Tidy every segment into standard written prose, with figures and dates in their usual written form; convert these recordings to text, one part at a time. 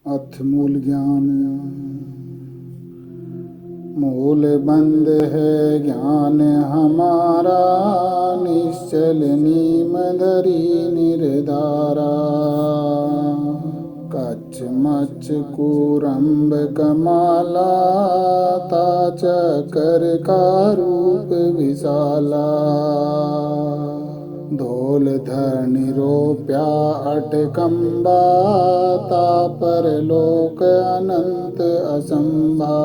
अथ मूल ज्ञान। मूल बंद है ज्ञान हमारा, निश्चल नीम धरी निर्धारा। कच्छ मच्छ कूरंब कमाला, ताचकर का रूप विशाला। धोल धरणी रोप्या अटकंबा, तापर लोक अनंत असंभा।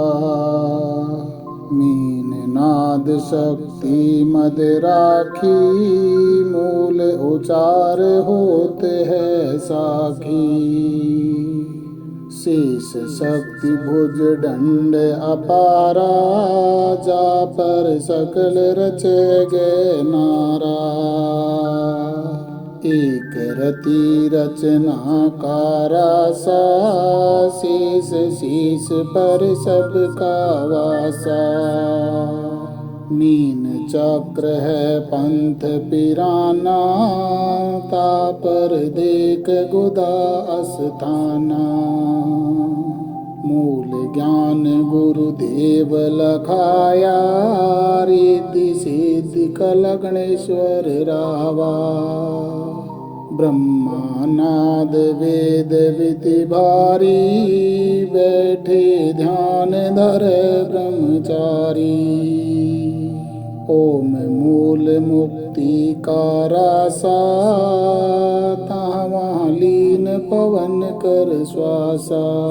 मीन नाद शक्ति मद राखी, मूल उचार होत है साखी। शेष शक्ति भुज दंड अपारा, जा पर सकल रचे गे नारा। एक रति रचना कारा सा, शेष शीश पर सबका वासा। मीन चक्र है पंथ पिराना, तापर देख गुदा अस्थाना। मूल ज्ञान गुरुदेव लखाया, रिद्धि सिद्धि कलगणेश्वर रावा। ब्रह्मानाद वेद विधि भारी, बैठे ध्यान धर ब्रह्मचारी। ओम मूल मुक्ति का रासा, तहाँ लीन पवन कर श्वासा।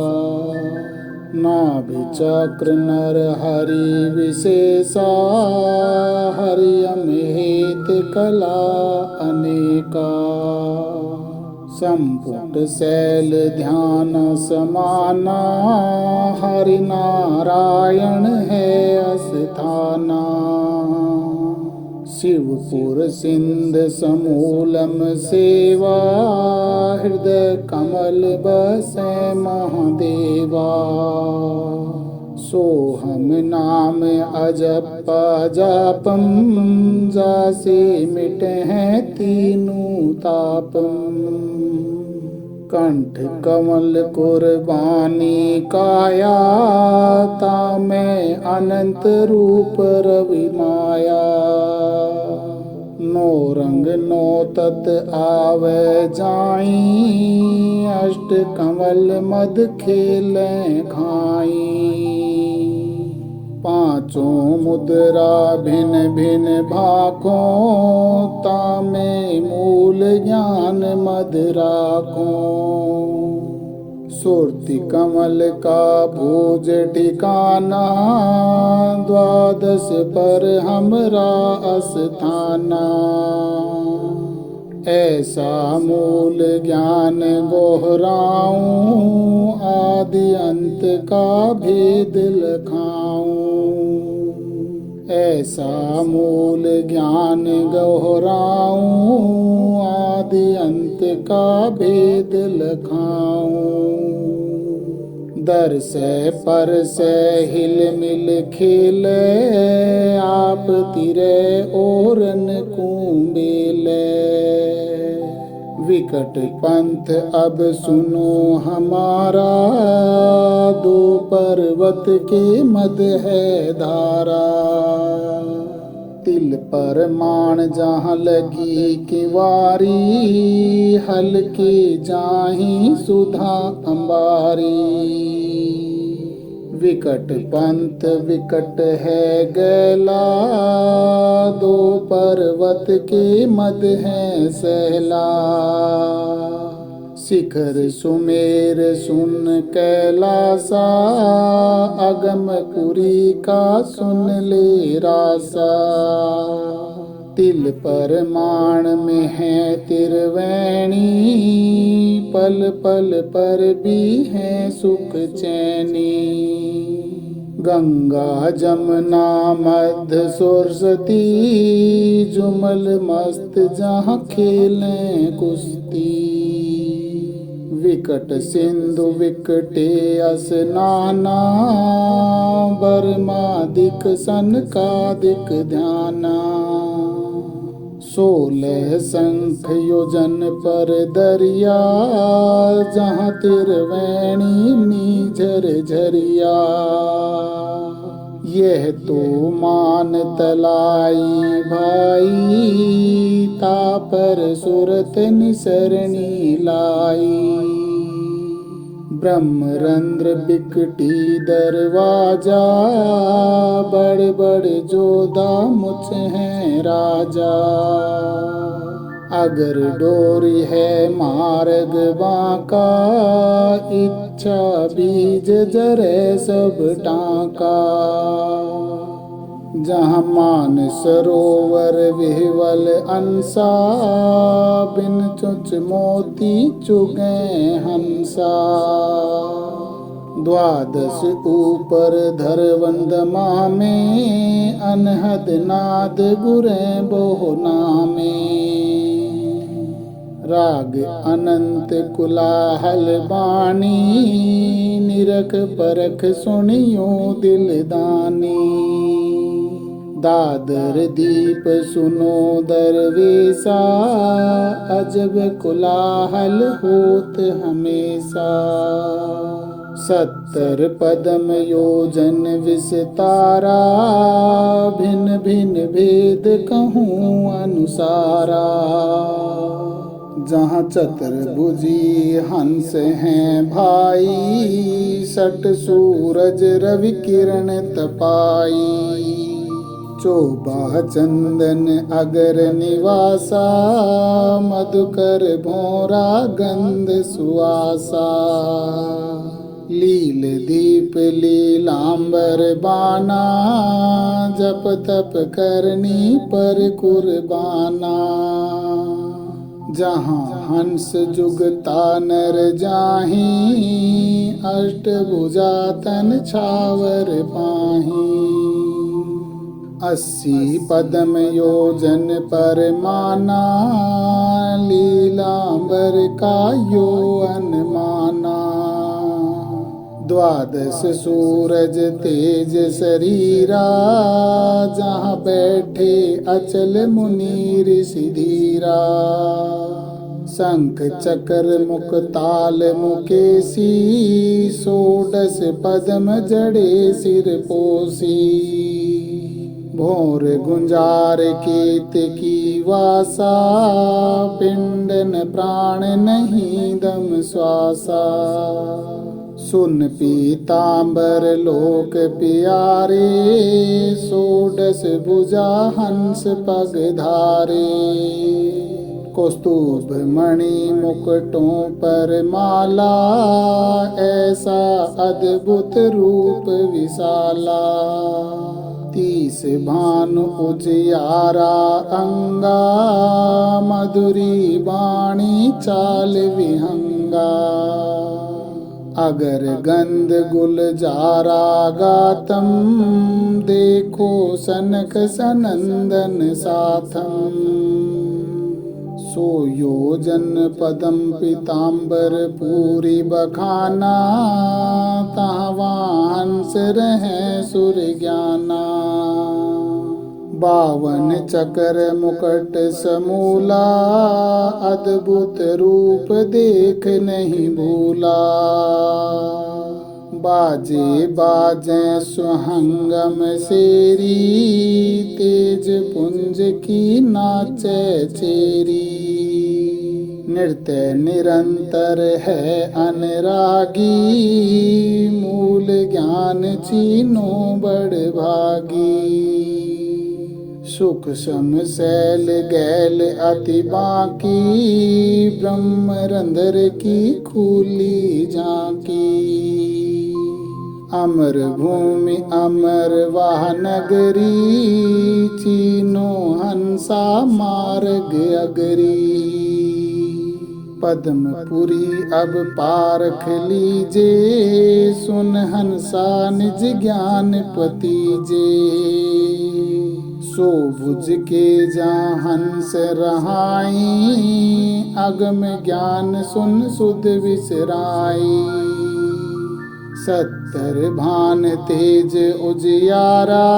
नाभि चक्र नर हरि विशेषा, हरियम हेत कला अनेका। संपुट शैल ध्यान समाना, हरि नारायण है अस्थाना। शिवपुर सिंध समूलम सेवा, हृदय कमल बसे महादेवा। सोहम नाम अजप जापम, जासे मिट हैं तीनों तापम। कंठ कमल कुर्बानी काया, तामें अनंत रूप रवि माया। नो रंग नो तत आवे जाई, अष्ट कमल मद खेलें खाई। पांचों मुद्रा भिन भिन भाखों, तामे मूल ज्ञान मद राखों। सुरति कमल का भोज ठिकाना, द्वादश पर हमरा अस्थाना। ऐसा मूल ज्ञान गोहराऊं, आदि अंत का भेद लखाऊं। ऐसा मूल ज्ञान गोहराऊं, आदि अंत का भेद लखाऊं। दर से पर से हिल मिल खेले, आप तिरे ओरन कुंबेले। विकट पंथ अब सुनो हमारा, दो पर्वत के मद है धारा। तिल पर मान जहाँ लगी किवारी, हल्के जाही सुधा अंबारी। विकट पंथ विकट है गैला, दो पर्वत के मद है सहला। शिखर सुमेर सुन कैलासा, अगमपुरी का सुन ले रासा। तिल पर माण में है तिरवैणी, पल पल पर भी है सुख चैनी। गंगा जमुना मध्य सरस्वती, जुमल मस्त जहाँ खेलें कुश्ती। विकट सिंधु विकटे असनाना, बर्मा दिक सन का दिक ध्याना। 16 शंख योजन पर दरिया, जहाँ त्रिवेणी नीझर झरिया। यह तो मान तलाई भाई, तापर सुरत निसरणी लाई। ब्रह्मरंध्र बिकटी दरवाजा, बड़ बड़ जोधा मुझ हैं राजा। अगर डोरी है मार्ग बांका, इच्छा बीज जरे सब टांका। जहाँ मान सरोवर विह्वल अंसा, बिन चुच मोती चुगे हंसा। 12 ऊपर धरवंदमा में, अनहद नाद गुरे बोहना में। राग अनंत कुलाहल बानी, निरख परख सुनियो दिलदानी। दादर दीप सुनो दरवेसा, अजब कुलाहल होत हमेशा। 70 पदम योजन विस्तारा, भिन्न भिन्न भेद कहूँ अनुसारा। जहाँ चतुर्भुजी हंस हैं भाई, 60 सूरज रवि किरण तपाई। 14 चंदन अगर निवासा, मधुकर भोरा गंध सुआसा। लील दीप लीलांबर बाना, जप तप करनी पर कुर्बाना। जहाँ हंस जुगता नर जाही, अष्टभुजा तन छावर पाही। 80 पदम योजन पर माना, लीलांबर का यो अनुमाना। 12 सूरज तेज शरीरा, जहाँ बैठे अचल मुनि ऋषि धीरा। शंख चक्र मुख ताल मुकेशी, 16 पदम जड़े सिर पोसी। भोर गुंजार केत की वासा, पिंडन प्राण नहीं दम श्वासा। सुन पीतांबर लोक प्यारे, 16 भुजा हंस पग धारे। कौस्तुभ मणि मुकुटों पर माला, ऐसा अद्भुत रूप विशाला। 30 भानु उजियारा अंगा, मधुरी बाणी चाल विहंगा। अगर गंध गुलजारा गातम, देखो सनक सनंदन साथम। 100 योजन पदम पीतांबर पूरी बखाना, तहाँ हंस रहे सुर ज्ञाना। 52 चक्र मुकुट समूला, अद्भुत रूप देख नहीं भूला। बाजे बाजे सुहंगम सेरी, तेज पुंज की नाचे चेरी। नृत्य निरंतर है अनुरागी, मूल ज्ञान चीनो बड़ भागी। सुख सम सैल गैल अति बाकी, ब्रह्मरंध्र की खुली झांकी। अमर भूमि अमर वाह नगरी, चीनो हंसा मार्ग अगरी। पद्मपुरी अब पारख लीजे, सुन हंसा निज ज्ञान पतीजे। 100 भुज के जहाँ हंस रहाई, अगम ज्ञान सुन सुध विसराई। सत्तर भान तेज उजियारा,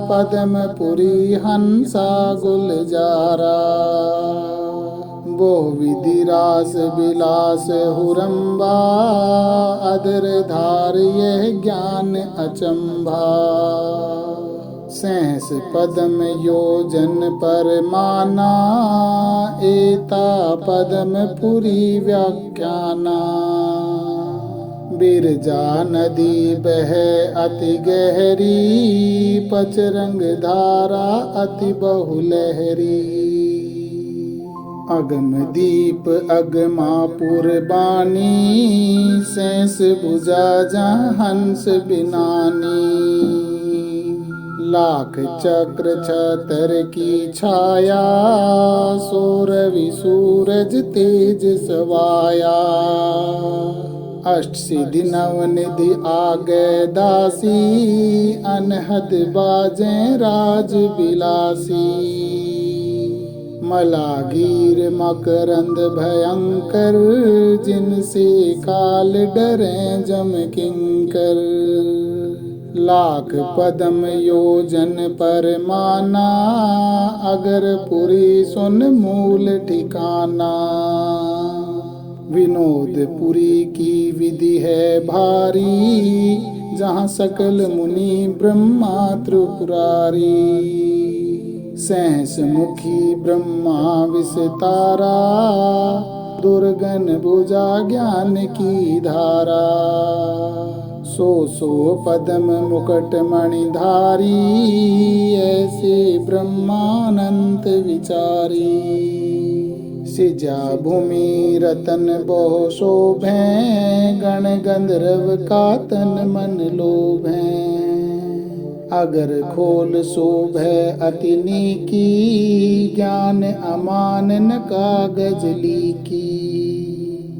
पद्म पुरी हंसा गुलजारा। बहु विधि रास विलास हुरम्बा, अधर धार यह ज्ञान अचंभा। सहस पदम योजन पर माना, एता पद्म पुरी व्याख्याना। बिरजा नदी बह अति गहरी, पचरंग धारा अति बहुलहरी। अगम दीप अगमापुर बानी, सहस भुजा जहाँ हंस बिनानी। लाख चक्र छतर की छाया, सोरवि सूरज तेज सवाया। अष्ट सिद्धि नव निधि आगे दासी, अनहद बाजे राज बिलासी। मलागीर मकरंद भयंकर, जिनसे काल डरे जम किंकर। लाख पदम योजन पर माना, अगर पुरी सुन मूल ठिकाना। विनोदपुरी की विधि है भारी, जहाँ सकल मुनि ब्रह्मा त्रिपुरारी। सहस मुखी ब्रह्मा विस्तारा, दुर्गन भुजा ज्ञान की धारा। सो पद्म मुकुट मणिधारी, ऐसे ब्रह्मानंत विचारी। सिजा भूमि रतन बहु शोभे, गण गंधर्व का तन मन लोभे। अगर खोल शोभे अति नीकी, ज्ञान अमान न कागज लीकी।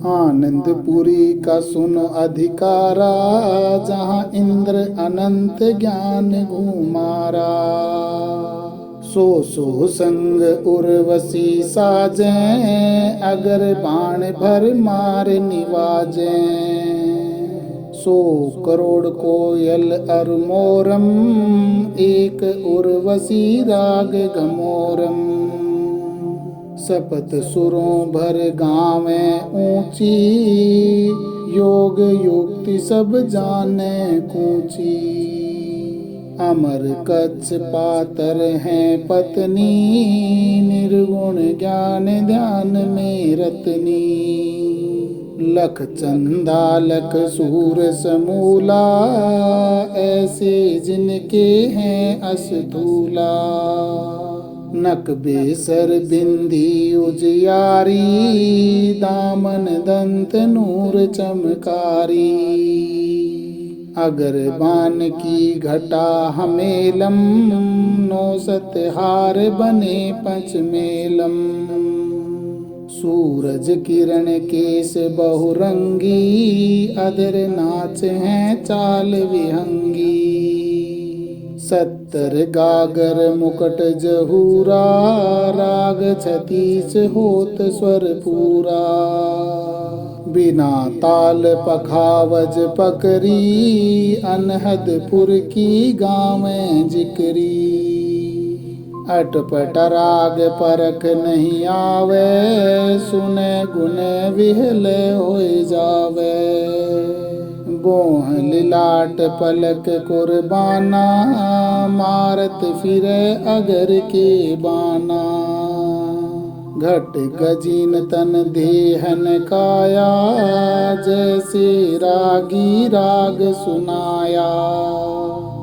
आनंदपुरी का सुनो अधिकारा, जहाँ इंद्र अनंत ज्ञान घुमारा। सो संग उर्वशी साजे, अगर बाण भर मार निवाजे। 100 करोड़ कोयल अर मोरम, एक उर्वशी राग घमोरम। सपत सुरों भर गावे ऊंची, योग युक्ति सब जाने कूची। अमर कच्छ पातर हैं पत्नी, निर्गुण ज्ञान ध्यान में रतनी। लख चंदा लख सूर समूला, ऐसे जिनके हैं असधूला। नक बेसर बिंदी उजियारी, दामन दंत नूर चमकारी। अगर बान की घटा हमेलम, 9 हार बने पंचमेलम। सूरज किरण केस बहुरंगी, अधर नाच हैं चाल विहंगी। 70 गागर मुकुट जहूरा, राग 36 होत स्वर पूरा। बिना ताल पखावज पकरी, अनहदपुर की गावें जिकरी। अटपट राग परख नहीं आवे, सुने गुने विहल होए जावे। बोह लिलाट पलक कुर्बाना, मारत फिरे अगर के बाना। घट गजीन तन देहन काया, जैसे रागी राग सुनाया।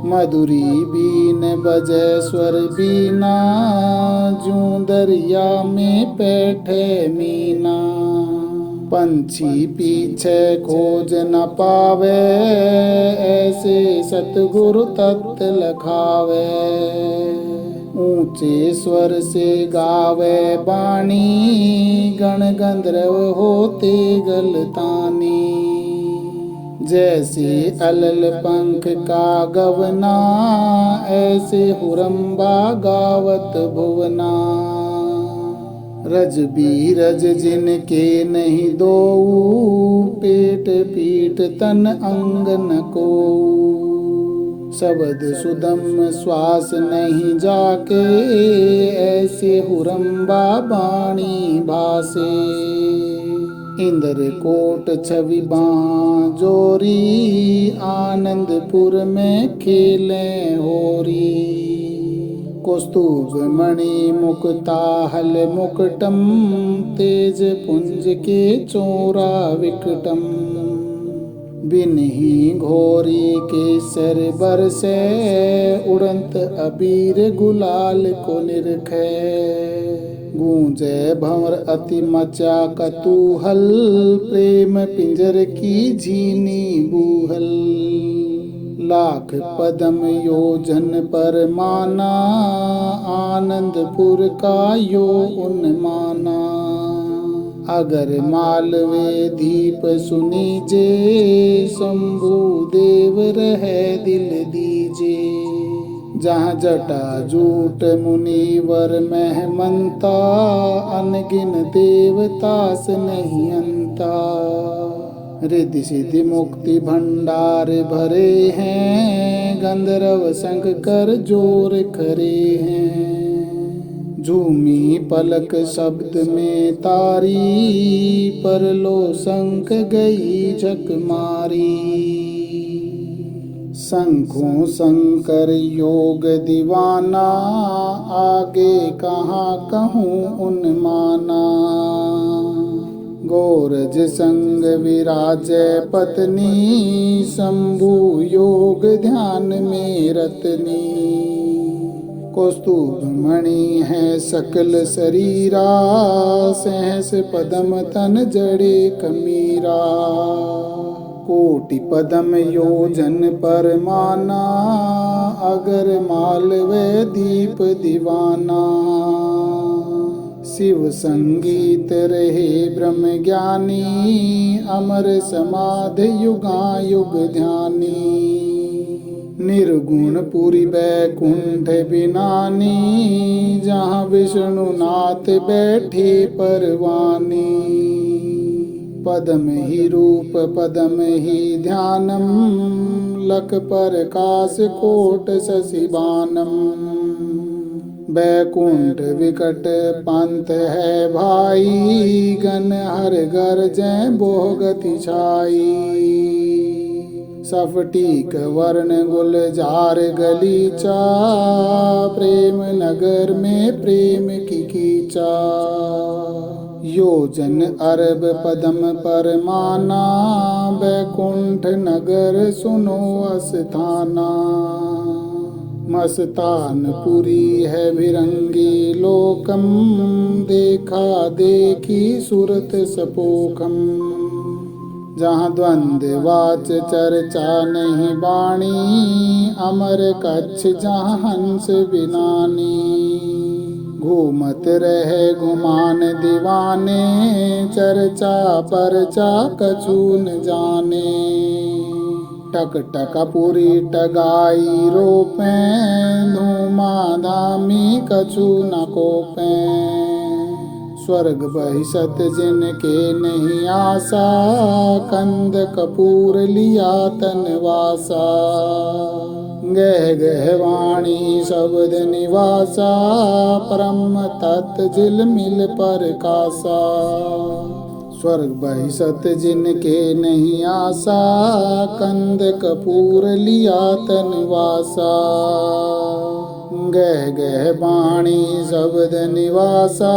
मधुरी बीन बजे स्वर बीना, जूं दरिया में बैठे मीना। पंछी पीछे खोज न पावे, ऐसे सतगुरु तत्व लखावे। ऊंचे स्वर से गावे बाणी, गण गंधर्व होते गलतानी। जैसे अलल पंख का गवना, ऐसे हुरम्बा गावत भुवना। रज बीरज जिनके नहीं दोऊ, पेट पीठ तन अंग न कोऊ। शब्द सुदम श्वास नहीं जाके, ऐसे हुरम्बा बाणी भासे। इंद्र कोट छवि बांजोरी, आनंदपुर में खेले होरी। कौस्तुभ मणि मुक्ताहल मुकुटम, तेज पुंज के चोरा विकटम। बिन्ही घोरी केसर बरसे, उड़ंत अबीर गुलाल को निरखे। गूंजे भंवर अति मचा कतूहल, प्रेम पिंजर की झीनी बूहल। लाख पदम योजन पर माना, आनंदपुर का यो उन्माना। अगर मालवे दीप सुनीजे, शंभु देव रहे दिल दीजे। जहाँ जटा जूट मुनिवर महमंता, अनगिन देवतास नहीं अंता। रिद्धि सिद्धि मुक्ति भंडार भरे हैं, गंधर्व शंकर जोर करे हैं। झूमी पलक शब्द में तारी, परलो शंख गई झक मारी। शंखों शंकर योग दीवाना, आगे कहाँ कहूँ उन्माना। गोरज संग विराजय पत्नी, शंभु योग ध्यान में रतनी। कौस्तुभ मणि है सकल शरीरा, सहस पदम तन जड़े कमीरा। कोटि पदम योजन पर माना, अगर मालवे दीप दीवाना। शिव संगीत रहे ब्रह्म ज्ञानी, अमर समाधि युगायुग ध्यानी। निर्गुण पुरी बैकुंठ बिनानी, जहाँ विष्णुनाथ बैठे परवानी। पदम ही रूप पदम ही ध्यानम, लख प्रकाश कोट शशिबानम। बैकुंठ विकट पंथ है भाई, गण हर घर जय बोगति छाई। सफटीक वर्ण गुलजार गलीचा, प्रेम नगर में प्रेम की कीचा। योजन अरब पदम पर माना, बैकुंठ नगर सुनो अस्थाना। मस्तानपुरी है विरंगी लोकम, देखा देखी सुरत सपोखम। जहाँ द्वंद्ववाच चर्चा नहीं बाणी, अमर कच्छ जहाँ हंस बिनानी। घूमत रहे गुमान दीवाने, चर्चा परचा कछु न जाने। टक टकपुरी टगाई रोपे, धूमाधामी कछु न कोपे। स्वर्ग बहिषत जिनके नहीं आशा, कंद कपूर लिया तनवासा। गह गह वाणी शब्द निवासा, परम तत् जिल मिल पर कासा। स्वर्ग बहिषत जिनके नहीं आशा, कंद कपूर लिया तनवासा। गह गह बाणी शब्द निवासा,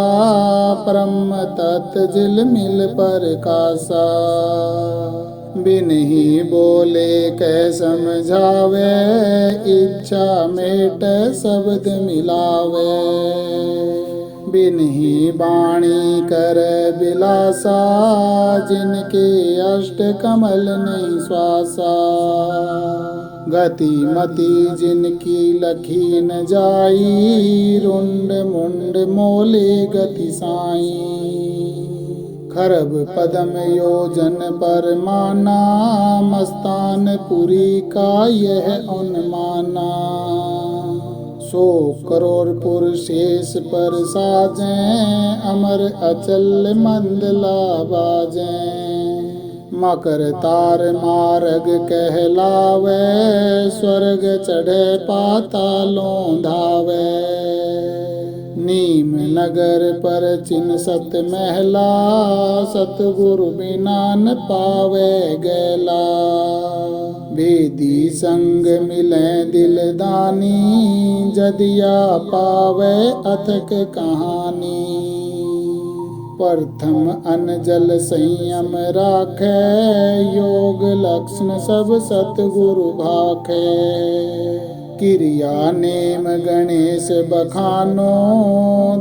परम तत् जिल मिल पर कासा। बिन ही बोले कै समझावे, इच्छा मेट शब्द मिलावे। बिन ही बाणी कर बिलासा, जिनके अष्ट कमल नहीं श्वासा। गति मति जिनकी लखी न जाई, रुंड मुंड मोले गति साई। खरब पदम योजन पर माना, मस्तानपुरी का यह उन्माना। सो करोड़पुर शेष पर साजें, अमर अचल मंदला बाजें। मकर तार मार्ग कहलावे, स्वर्ग चढ़े पातालों धावे। नीम नगर पर चिन सत महला, सतगुरु बिना न पावे गैला। भेदी संग मिले दिलदानी, जदिया पावे अथक कहानी। प्रथम अनजल संयम राखे, योग लक्षण सब सतगुरु भाखे। क्रिया नेम गणेश बखानो,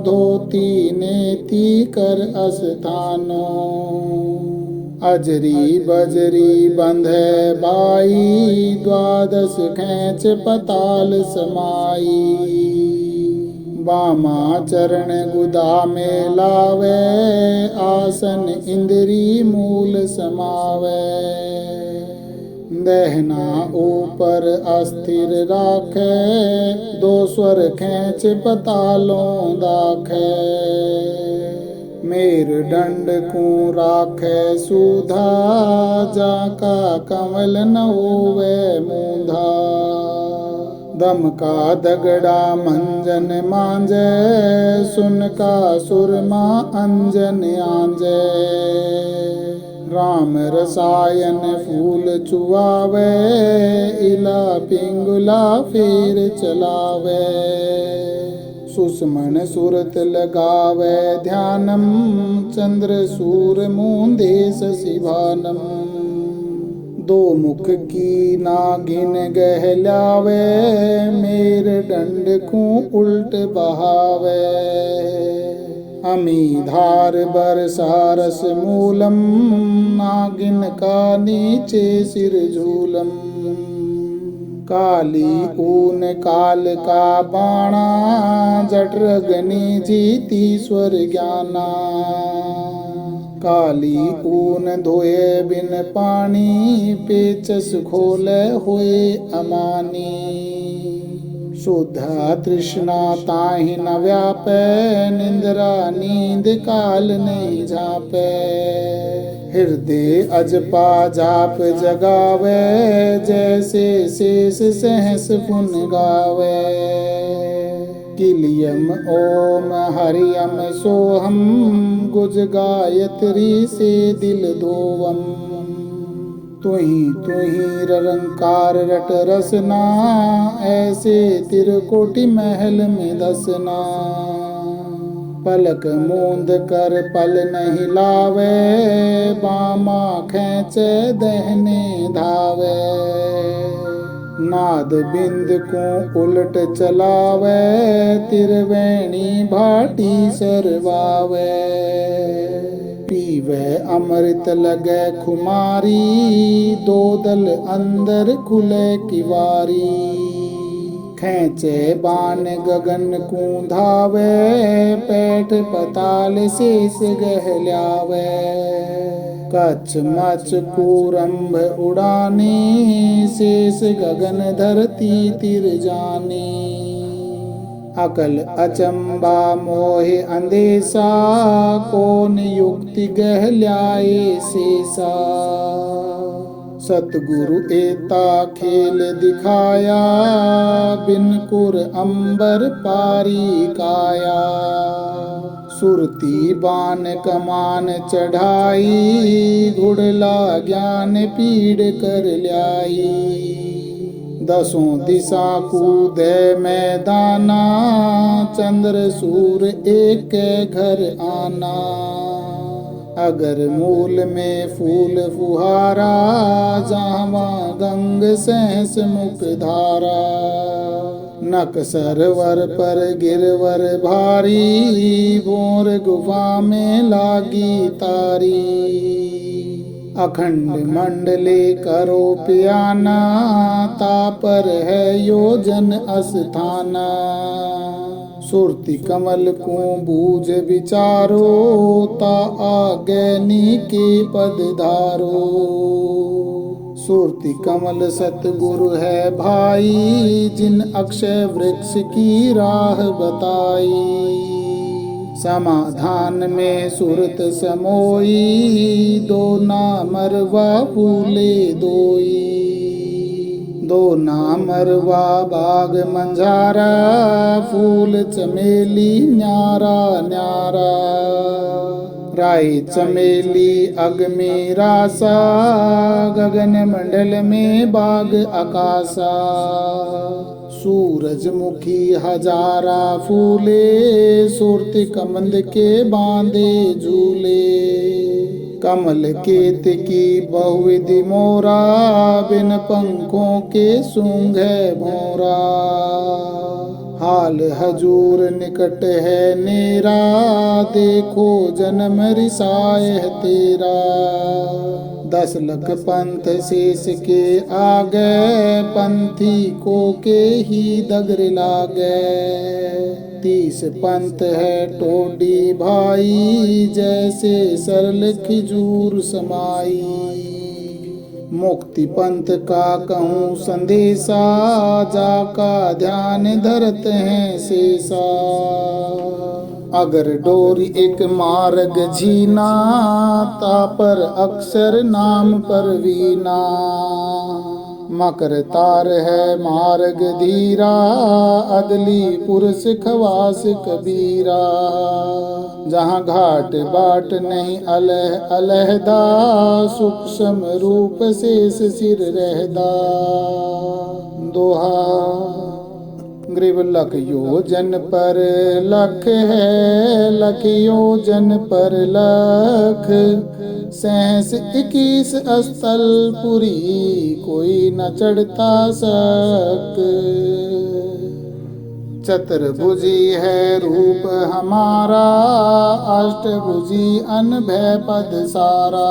धोती नेति कर अस्थानो। अजरी बजरी बंधे बाई, द्वादश खेच पताल समाई। बामा चरण गुदा में लावे, आसन इंद्री मूल समावे। दहना ऊपर अस्थिर राखे, दो स्वर खेच पतालों दाखे। मेरुदंड को राखे सुधा, जाका कमल न होवे मूंधा। दम का दगड़ा मंजन मांजे, सुन का सुरमा अंजन आंजे। राम रसायन फूल चुआवे, इला पिंगुला फेर चलावे। सुषमन सुरत लगावे ध्यानम, चंद्र सूर मूंदे शशिभानम। दो मुख की नागिन गहलावे, मेरे दंड को उल्ट बहावे। अमी धार बरसारस मूलम, नागिन का नीचे सिर झूलम। काली ऊन काल का बाणा, जठरग्नि जीती स्वर ज्ञाना। काली ऊन धोए बिन पानी, पेचस खोले होए अमानी। शुद्धा तृष्णा ताहि न व्यापे, निंद्रा नींद काल नहीं झापे। हृदय अजपा जाप जगावे, जैसे शेष सहस पुन गावे। किलियम ओम हरियम सोहम, गुज गायत्री से दिल धोवम। तुही रंकार रट रसना, ऐसे तिरकोटि महल में धसना। पलक मूंद कर पल नहीं लावे, बामा खेचे दहने धावे। नाद बिंद को उलट चलावे, तिरवेणी भाटी सरवावे। पीवे अमृत लगे खुमारी, दो दल अंदर खुले किवारी। खेचे बाण गगन को धावे, पैठ पताल शेष गहलावे। कच्छ मच्छ कूरंभ उड़ानी, शेष गगन धरती तिर जानी। अकल अचंबा मोह अंदेशा, कौन युक्ति गहलाए शेषा। सतगुरु एता खेल दिखाया, बिन कुर अंबर पारी काया। सुरती बान कमान चढ़ाई, घुड़ला ज्ञान पीड़ कर ल्याई। दसों दिशा कूदे मैदाना, चंद्र सूर एक घर आना। अगर मूल में फूल फुहारा, जावा गंग सहस मुख धारा। नक सरवर पर गिरवर भारी, भोर गुफा में लागी तारी। अखंड मंडले करो प्याना, तापर है योजन अस्थाना। सुरति कमल को बूझ विचारो, ता आज्ञनी के पद धारो। सुरति कमल सतगुरु है भाई, जिन अक्षय वृक्ष की राह बताई। समाधान में सुरत समोई, दो नामरवा फूले दोई। दो नामरवा बाग मंझारा, फूल चमेली न्यारा न्यारा। राई चमेली अग में रासा, गगन मंडल में बाग आकाशा। सूरजमुखी हजारा फूले, सुरति कमंद के बांधे झूले। कमल केत की बहुविधि मोरा, बिन पंखों के सूंघे भोरा। हाल हजूर निकट है नेरा, देखो जन्म रिसाय है तेरा। 10 लख पंथ शेष के आगे, पंथी को के ही दगर लागे। 30 पंथ है टोडी भाई, जैसे सरल खिजूर समाई। मुक्ति पंथ का कहूँ संदेशा, जाका ध्यान धरत हैं शेषा। अगर डोरी एक मार्ग झीना, तापर अक्षर नाम पर वीना। मकर तार है मार्ग धीरा, अदली पुरुष खवास कबीरा। जहाँ घाट बाट नहीं अलह अलहदा, सूक्ष्म रूप शेष सिर रहदा। दोहा ग्रीव लख योजन पर लख है, लख योजन पर लख। 21 स्थल पुरी, कोई न चढ़ता सक। चतुर्भुजी है रूप हमारा, अष्टभुजी अनभय पद सारा।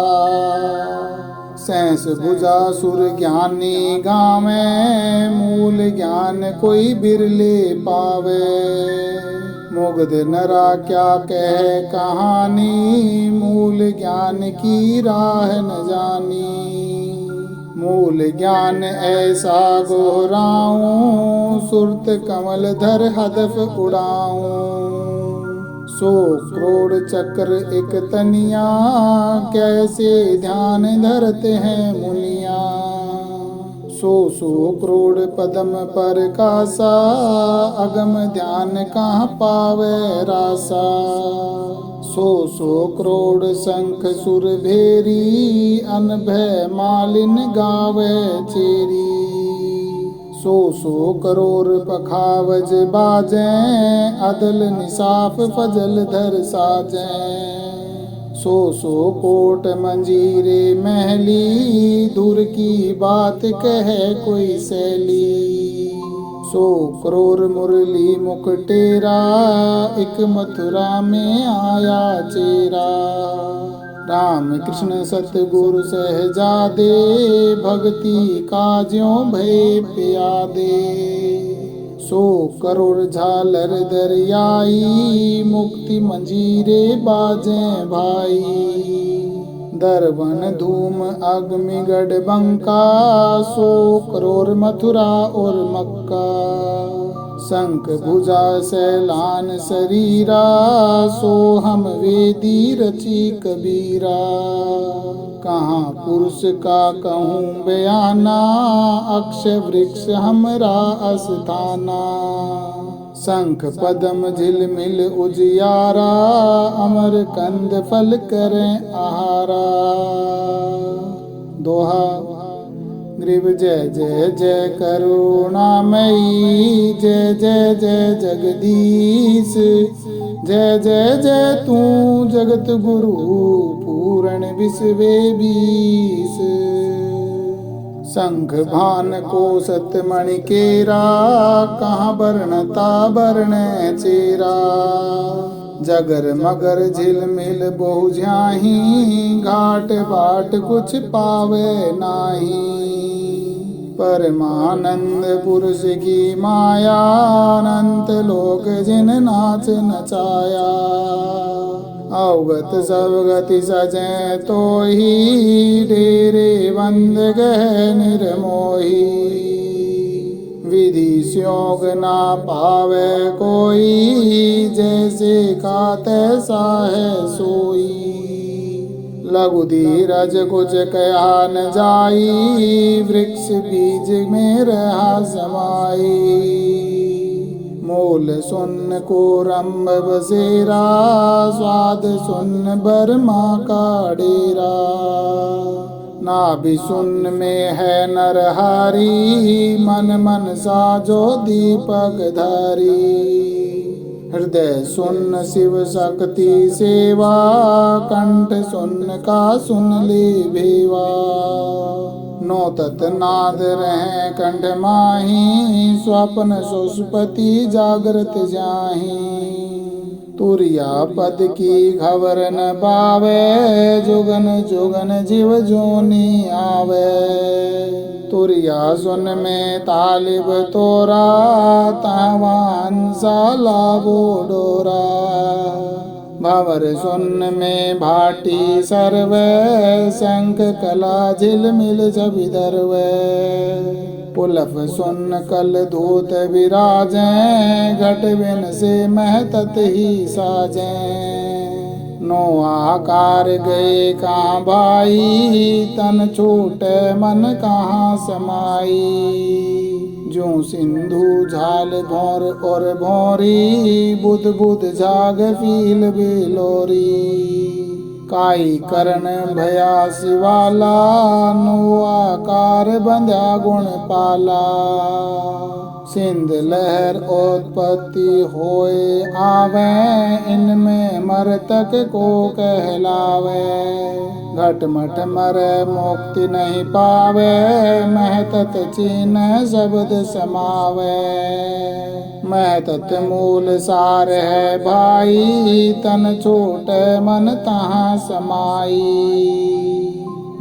6 भुजा सुर ज्ञानी गावे, मूल ज्ञान कोई बिरले पावे। मुग्ध नरा क्या कह कहानी, मूल ज्ञान की राह न जानी। मूल ज्ञान ऐसा गोहराऊं, सुरत कमल धर हदफ उड़ाऊं। 100 करोड़ चक्र एक तनिया, कैसे ध्यान धरते हैं मुनिया। 100 करोड़ पदम पर कासा, अगम ध्यान कहाँ पावे रासा। 100 करोड़ शंख सुर भेरी, अनभय मालिन गावे चेरी। 100 करोड़ पखावज बाजे, अदल निसाफ फजल धर साजे। 100 कोट मंजीरे महली, दूर की बात कहे कोई सैली। 100 करोड़ मुरली मुकटेरा, एक मथुरा में आया चेरा। राम कृष्ण सतगुरु सहजादे, भक्ति काज्यों भय प्यादे। 100 करोड़ झालर दरियाई, मुक्ति मंजीरे बाजे भाई। दरवन धूम अग्नि गढ़बंका, 100 करोड़ मथुरा और मक्का। शंख भुजा सैलान शरीरा, 100 हम वेदी रची कबीरा। कहाँ पुरुष का कहूँ बयाना, अक्षय वृक्ष हमरा अस्थाना। शंख पदम झिलमिल उजियारा, अमर कंद फल करें आहारा। दोहा ग्रीव जय जय जय करुणामयी, जय जय जय जगदीश। जय जय जय तू जगत गुरु, पूर्ण विश्वे बीस। शंख भान को सतमणि केरा, कहाँ वर्णता वर्ण चेरा। जगर मगर झिलमिल बहु झाही, घाट बाट कुछ पावे नाही। परमानंद पुरुष की माया, अनंत लोक जिन नाच नचाया। अवगत सब गति सजै तो ही, डेरे बंद गह निर्मोही। विधि स्योग ना पावे कोई, जैसे का तैसा है सोई। लघु धीरज कुछ कहा न जाई, वृक्ष बीज में रहा समाई। मूल सुन को रंभ बसेरा, स्वाद सुन बर्मा का डेरा। नाभि सुन में है नरहारी, मन मन साजो दीपक धारी। हृदय सुन शिव शक्ति सेवा, कंठ सुन का सुन ले भेवा। नो तत नाद रहे कंठ माही, स्वप्न सुषुप्ति जागृत जाही। तुरिया पद की खबर न पावे, जुगन जुगन जीव जोनी आवे। तुरिया सुन में तालिब तोरा, तावांसा लावो डोरा। भंवर सुन में भाटी सर्वे, शंख कला झिलमिल जबि दर्वे। पुलफ सुन कल धूत विराजें, घट बिन से महतत ही साजें। नो आकार गए कहाँ भाई, तन छूटे मन कहाँ समाई। जो सिंधु झाल भौर और भौरी, बुध बुध जाग फील बेलोरी। काई करण भया शिवाला, नो आकार बंध्या गुण पाला। सिंध लहर उत्पत्ति होए आवे, इनमें मरतक को कहलावे। घट मठ मरे मुक्ति नहीं पावे, महतत चीन शब्द समावे। महतत मूल सार है भाई, तन छोटे मन तहाँ समाई।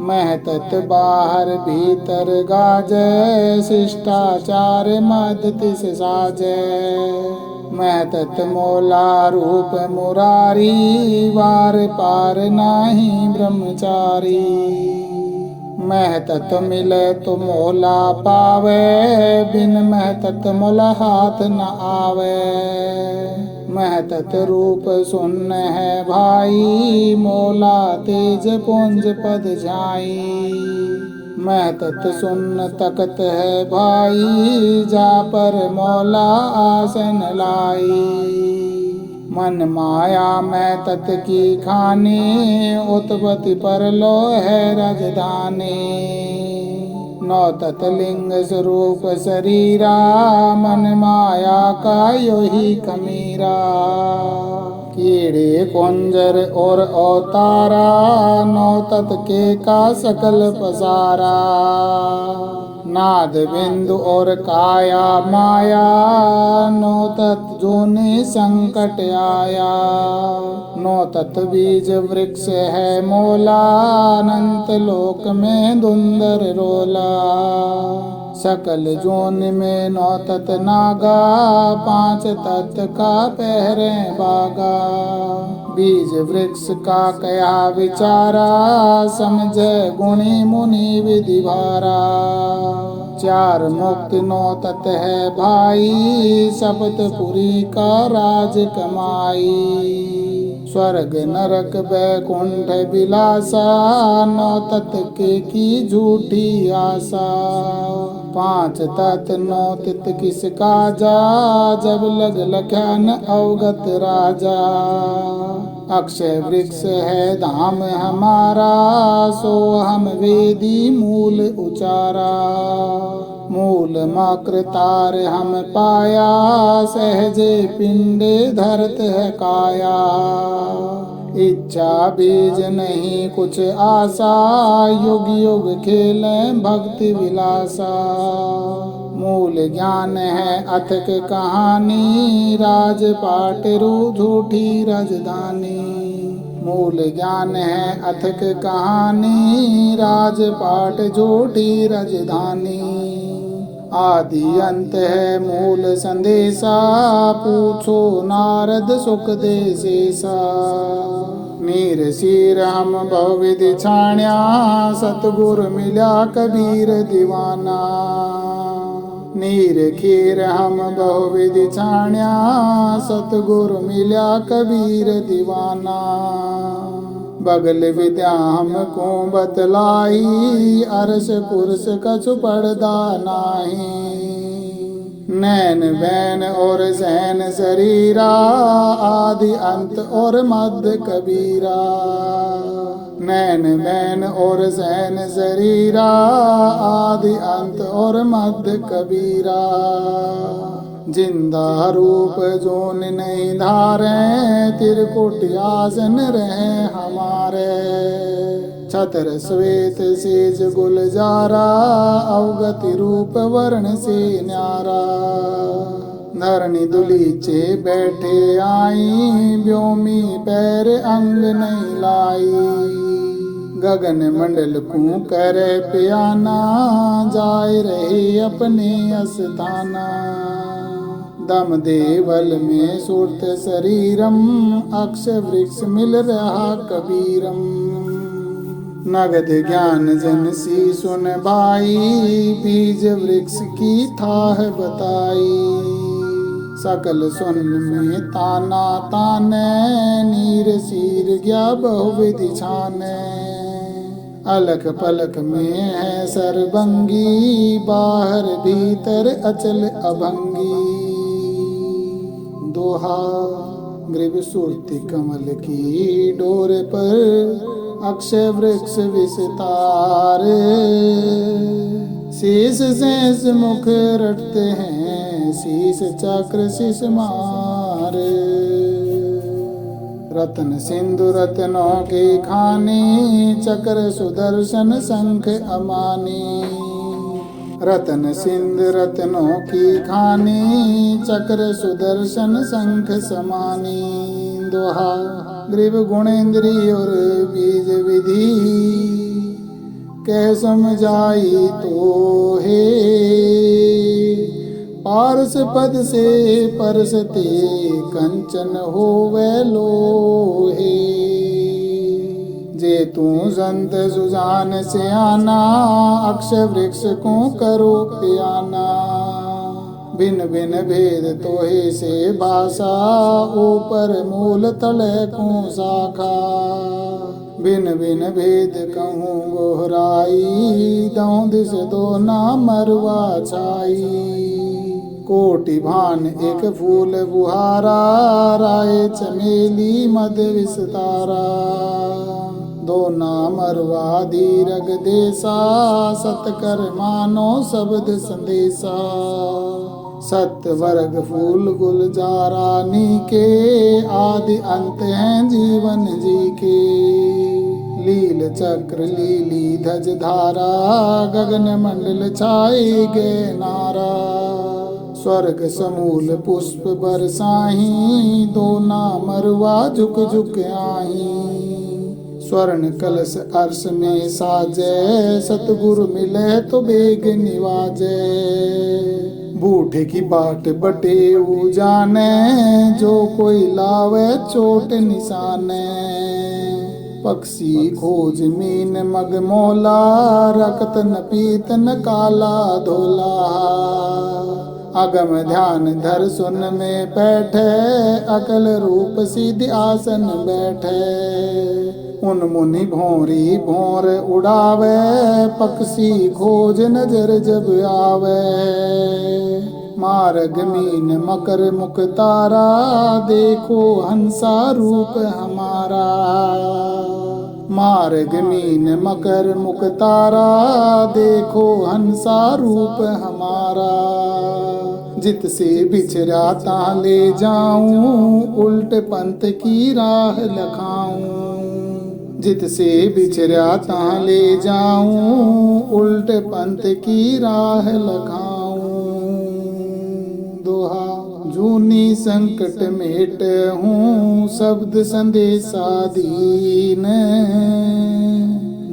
महतत बाहर भीतर गाजै, शिष्टाचार मद तिस साजै। महतत मोला रूप मुरारी, वार पार नाही ब्रह्मचारी। महतत मिले तो मोला पावे, बिन महतत मोला हाथ न आवे। महतत रूप सुन है भाई, मोला तेज पुंज पद जाई। महतत सुन तकत है भाई, जा पर मौला आसन लाई। मन माया महतत की खाने, उत्पत्ति पर लो है राजधानी। नौ तत लिंग स्वरूप शरीरा, मन माया का योही खमीरा। कीड़े कुंजर और अवतारा, नौ तत के का सकल पसारा। नाद बिंदु और काया माया, नौ तत जोनि संकट आया। नौ तत बीज वृक्ष है मोला, अनंत लोक में धुंधर रोला। सकल जोन में नौ तत नागा, पांच तत का पहरे बागा। बीज वृक्ष का कया विचारा, समझे गुणी मुनि विधि भारा। चार मुक्ति नौ तत है भाई, सप्तपुरी का राज कमाई। स्वर्ग नरक बैकुंठ बिलासा, नौ तत के की झूठी आशा। पांच तत नौ तित किस काजा, जब लग लख्यान अवगत राजा। अक्षय वृक्ष है धाम हमारा, सो हम वेदी मूल उचारा। मूल मक्र तार हम पाया, सहजे पिंडे धरत है काया। इच्छा बीज नहीं कुछ आशा, युग युग खेले भक्ति विलासा। मूल ज्ञान है अथक कहानी, राजपाट रू झूठी राजधानी। मूल ज्ञान है अथक कहानी, राजपाट झूठी राजधानी। आदि अंत है मूल संदेशा, पूछो नारद सुख दे शेषा। नीर सिर हम बहुविधि छाण्या, सतगुर मिल्या कबीर दीवाना। नीर खीर हम बहुविधि छाण्या, सतगुर मिल्या कबीर दीवाना। बगल विद्या हमको बतलाई, अरस कुरस कछु पड़दा नाही। नैन बैन और सैन शरीरा, आदि अंत और मध्य कबीरा। नैन बैन और सैन शरीरा, आदि अंत और मध्य कबीरा। जिंदा रूप जोन नहीं धारे, त्रिकुट आसन रहे हमारे। छतर श्वेत सेज गुलजारा, अवगति रूप वर्ण से न्यारा। धरणी दुलीचे बैठे आई, व्योमी पैर अंग नहीं लाई। गगन मंडल को करे प्याना, जाए रहे अपने अस्थाना। दम देवल में सुरत शरीरम, अक्ष वृक्ष मिल रहा कबीरम। नगद ज्ञान जन सी सुन भाई, बीज वृक्ष की थाह बताई। सकल सुन में ताना ताने, नीर सीर गया बहुविधि छाने। अलख पलक में है सरबंगी, बाहर भीतर अचल अभंगी। दोहा ग्रीव सुरति कमल की डोर पर, अक्षय वृक्ष विस्तार। शीश शेष मुख रटते हैं, शीश चक्र शीश मार। रत्न सिंधु रत्नों के खाने, चक्र सुदर्शन शंख अमानी। रत्न सिंधु रत्नों की खाने, चक्र सुदर्शन शंख समानी। दोहा ग्रीव गुणेन्द्री और बीज विधि, कै समझाई तो हे। पारस पद से परसते, कंचन होवे लोहे। जे तू संत सुजान से आना, अक्षय वृक्ष को करो प्याना। भिन्न भिन्न भेद तोहे से भाषा, ऊपर मूल तले को शाखा। भिन्न भिन्न भेद कहूँ गोहराई, दौं दिस दो ना मरवा छाई। कोटि भान एक फूल बुहारा, राय चमेली मद विस्तारा। दो नाम अरवा दीरग देसा, सतकर मानो शब्द संदेशा। सत वर्ग फूल गुलजारा नीके, आदि अंत हैं जीवन जी के। लील चक्र लीली ध्वज धारा, गगन मंडल छाए गे नारा। स्वर्ग समूल पुष्प बरसाही, दो नाम अरवा झुक झुक आही। स्वर्ण कलश अर्श में साजे, सतगुरु मिले तो बेग निवाजे। बूढ़े की बाट बटे जाने, जो कोई लावे चोट निशाने। पक्षी खोज मीन मग मोला, रक्त न पीत न काला धोला। अगम ध्यान धर सुन में बैठे, अकल रूप सिद्धि आसन बैठे। उन मुनि भोरी भोर उड़ावे, पक्षी खोज नजर जब आवे। मार्ग मीन मकर मुख तारा, देखो हंसा रूप हमारा। मार्ग मीन मकर मुख तारा, देखो हंसा रूप हमारा। जित से बिछड़ा ता ले जाऊं, उल्ट पंथ की राह लखाऊं। जित से बिछड़ा ता ले जाऊं, उल्ट पंथ की राह लखाऊं। दोहा जूनी संकट मेट हूँ, शब्द संदेशा दीन।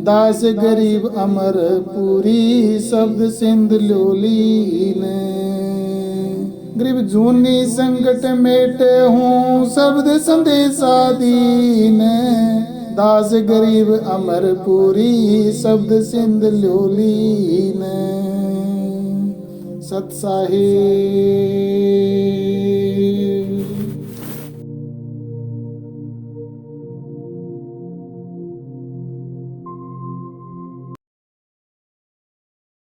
दास गरीब अमर पूरी, शब्द सिंध लोलीन। गरीब जूनी संकट मेटे हूँ शब्द संदेशा दीन दास गरीब अमरपुरी शब्द सिंध ल्योलीन। सत साहिब।